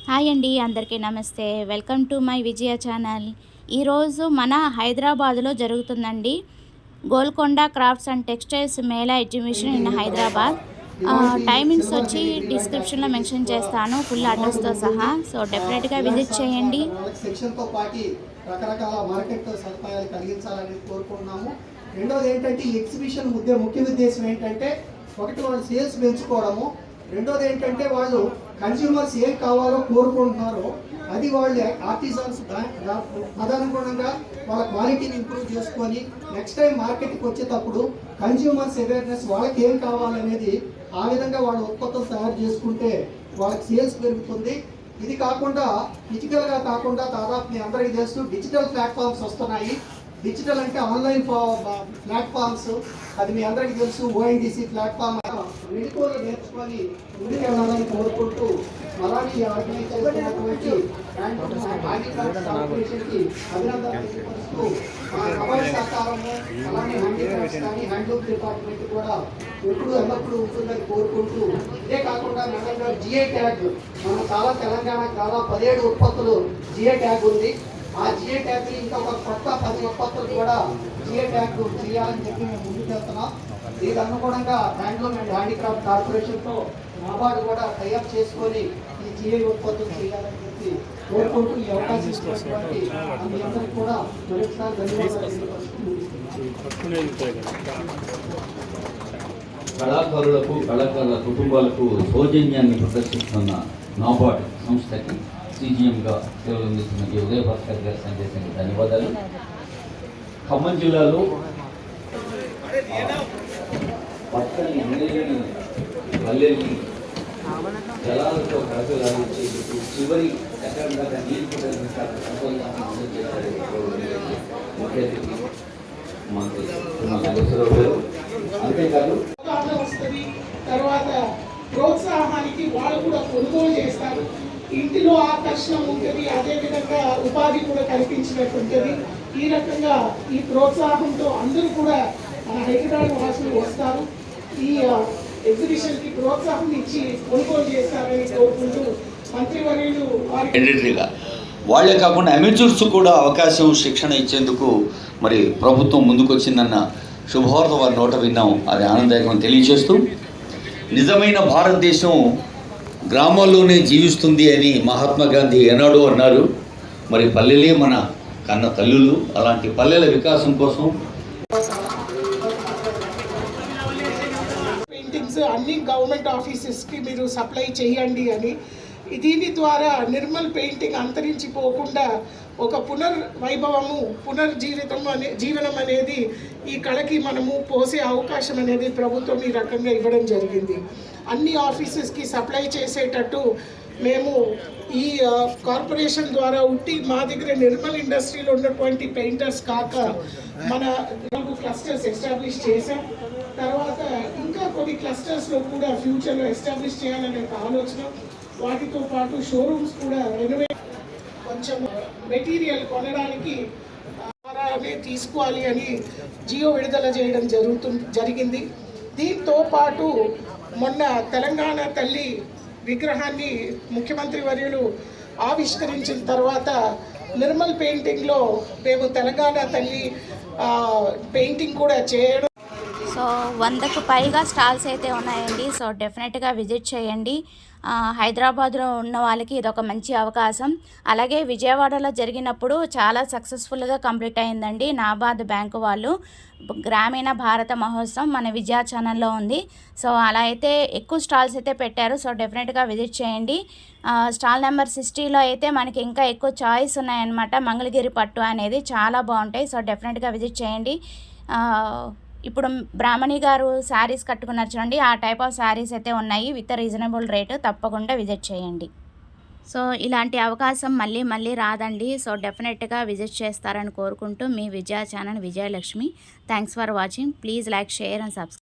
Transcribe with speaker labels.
Speaker 1: Hi అండి, అందరికీ నమస్తే. Welcome to my Vijaya channel. ఈరోజు మన హైదరాబాద్లో జరుగుతుందండి Golconda crafts and textiles Mela exhibition in Hyderabad. Timings వచ్చి డిస్క్రిప్షన్లో మెన్షన్ చేస్తాను, ఫుల్ అడ్రస్తో సహా. సో డెఫినెట్గా విజిట్ చేయండి.
Speaker 2: రకరకాల మార్కెట్ సదుపాయాలు కలిగించాలని కోరుకుంటున్నాము. రెండోది ఏంటంటే ఈ ఎగ్జిబిషన్ ముఖ్య ఉద్దేశం ఏంటంటే, ఒకటి వాళ్ళు సేల్స్ పెంచుకోవడము, రెండోది ఏంటంటే వాళ్ళు కన్స్యూమర్స్ ఏం కావాలో కోరుకుంటున్నారో అది వాళ్ళు ఆర్టిజన్స్ తదనుగుణంగా వాళ్ళ క్వాలిటీని ఇంప్రూవ్ చేసుకొని నెక్స్ట్ టైం మార్కెట్కి వచ్చేటప్పుడు కన్స్యూమర్స్ అవేర్నెస్ వాళ్ళకి ఏం కావాలనేది ఆ విధంగా వాళ్ళ ఉత్పత్తులు తయారు చేసుకుంటే వాళ్ళకి సేల్స్ పెరుగుతుంది. ఇది కాకుండా ఫిజికల్గా కాకుండా దాదాపు మీ అందరికీ తెలుసు డిజిటల్ ప్లాట్ఫామ్స్ వస్తున్నాయి. డిజిటల్ అంటే ఆన్లైన్ ప్లాట్ఫామ్స్, అది మీ అందరికీ తెలుసు. ఓఎన్డీసీ ప్లాట్ఫామ్ మెడికోలు నేర్చుకొని ముందుకు వెళ్ళాలని కోరుకుంటూ అలాగే ఆర్గనైజ్ చేస్తున్నటువంటి కార్పొరేషన్కి అభినందనలు తెలియపరుస్తూ అవార్డు సహకారము అలానే హ్యాండీక్రాఫ్ట్స్ కానీ హ్యాండ్లూమ్ డిపార్ట్మెంట్ కూడా ఎప్పుడు ఎల్లప్పుడూ ఉంటుందని కోరుకుంటూ, ఇదే కాకుండా నగరంలో జిఐ ట్యాగ్ మనం తెలంగాణకు చాలా 17 ఉత్పత్తులు జిఐ ట్యాగ్ ఉంది. ఆ జిఐ ట్యాగ్ ఇంకా ఒక కొత్త 10 ఉత్పత్తులు కూడా జిఐ ట్యాగ్ చేయాలని చెప్పి మేము ముందుకు వెళ్తున్నాం. దీనికి అనుగుణంగా హ్యాండ్లూమ్ అండ్ హ్యాండీక్రాఫ్ట్ కార్పొరేషన్తో నాబార్డు కూడా టైఅప్ చేసుకొని ఈ జిఐ ఉత్పత్తులు చేయాలని చెప్పి కోరుకుంటూ ఈ అవకాశం ఇచ్చినటువంటి మీ అందరికీ కూడా మరొకసారి ధన్యవాదాలు.
Speaker 3: కళాకారులకు కళాకారుల కుటుంబాలకు సౌజన్యాన్ని ప్రదర్శిస్తున్న నాబార్డ్ సంస్థకి సిజిఎంగా సేవలు అందిస్తున్న ఉదయ భాస్కర్ గారి సందేశానికి ధన్యవాదాలు. ఖమ్మం జిల్లాలో పక్కని నీళ్ళని పల్లెల్ని జలాలతో కడపలాడించి చివరి ఎకరం దాకా నీళ్ళు ముఖ్య అతిథి మంత్రి నాగేశ్వరరావు గారు. అంతేకాదు
Speaker 4: తర్వాత ప్రోత్సాహానికి వాళ్ళు కూడా కొనుగోలు చేస్తారు. ఇంటిలో ఆకర్షణ ఉంటుంది, అదేవిధంగా ఉపాధి కూడా కల్పించినట్టు ఉంటుంది. ఈ రకంగా ఈ ప్రోత్సాహంతో అందరూ కూడా మన హైదరాబాద్ వాసులు వస్తారు. ఈ ఎగ్జిబిషన్కి ప్రోత్సాహం ఇచ్చి కొనుగోలు చేస్తారని కోరుకుంటూ మంత్రివర్యులు
Speaker 3: ఎంట్రీగా వాళ్ళే కాకుండా అమెచ్యూర్స్ కూడా అవకాశం శిక్షణ ఇచ్చేందుకు మరి ప్రభుత్వం ముందుకొచ్చిందన్న శుభవార్త వారి నోట విన్నాం. అది ఆనందదాయకం తెలియజేస్తూ, నిజమైన భారతదేశం గ్రామాల్లోనే జీవిస్తుంది అని మహాత్మా గాంధీ ఎనాడో అన్నారు. మరి పల్లెలే మన కన్న తల్లులు. అలాంటి పల్లెల వికాసం కోసం
Speaker 4: పెయింటింగ్స్ అన్ని గవర్నమెంట్ ఆఫీసెస్కి మీరు సప్లై చేయండి అని. దీని ద్వారా నిర్మల్ పెయింటింగ్ అంతరించిపోకుండా ఒక పునర్వైభవము జీవనం అనేది ఈ కళకి మనము పోసే అవకాశం అనేది ప్రభుత్వం ఈ రకంగా ఇవ్వడం జరిగింది. అన్ని ఆఫీసెస్కి సప్లై చేసేటట్టు మేము ఈ కార్పొరేషన్ ద్వారా మా దగ్గర నిర్మల్ ఇండస్ట్రీలో ఉన్నటువంటి పెయింటర్స్ కాక మన 4 క్లస్టర్స్ ఎస్టాబ్లిష్ చేశాం. తర్వాత ఇంకా కొన్ని క్లస్టర్స్లో కూడా ఫ్యూచర్లో ఎస్టాబ్లిష్ చేయాలనే ఆలోచన. వాటితో పాటు షోరూమ్స్ కూడా రెనోవేట్, కొంచెం మెటీరియల్ కొనడానికి తీసుకోవాలి అని జియో విడుదల చేయడం జరిగింది. దీంతో పాటు మొన్న తెలంగాణ తల్లి విగ్రహాన్ని ముఖ్యమంత్రి వర్యులు ఆవిష్కరించిన తర్వాత నిర్మల్ పెయింటింగ్లో మేము తెలంగాణ తల్లి పెయింటింగ్ కూడా చేయడం.
Speaker 1: సో 100కు పైగా స్టాల్స్ అయితే ఉన్నాయండి. సో డెఫినెట్గా విజిట్ చేయండి. హైదరాబాద్లో ఉన్న వాళ్ళకి ఇదొక మంచి అవకాశం. అలాగే విజయవాడలో జరిగినప్పుడు చాలా సక్సెస్ఫుల్గా కంప్లీట్ అయిందండి. నాబార్డ్ బ్యాంకు వాళ్ళు గ్రామీణ భారత మహోత్సవం మన విజయ ఛానల్లో ఉంది. సో అలా అయితే ఎక్కువ స్టాల్స్ అయితే పెట్టారు. సో డెఫినెట్గా విజిట్ చేయండి. స్టాల్ నెంబర్ 60లో అయితే మనకి ఇంకా ఎక్కువ చాయిస్ ఉన్నాయన్నమాట. మంగళగిరి పట్టు అనేది చాలా బాగుంటాయి. సో డెఫినెట్గా విజిట్ చేయండి. ఇప్పుడు బ్రాహ్మణి గారు శారీస్ కట్టుకున్నారు చూడండి, ఆ టైప్ ఆఫ్ శారీస్ అయితే ఉన్నాయి విత్ రీజనబుల్ రేటు. తప్పకుండా విజిట్ చేయండి. సో ఇలాంటి అవకాశం మళ్ళీ మళ్ళీ రాదండి. సో డెఫినెట్గా విజిట్ చేస్తారని కోరుకుంటూ మీ Vijaya channel Vijayalakshmi. Thanks for watching. Please like, share and subscribe.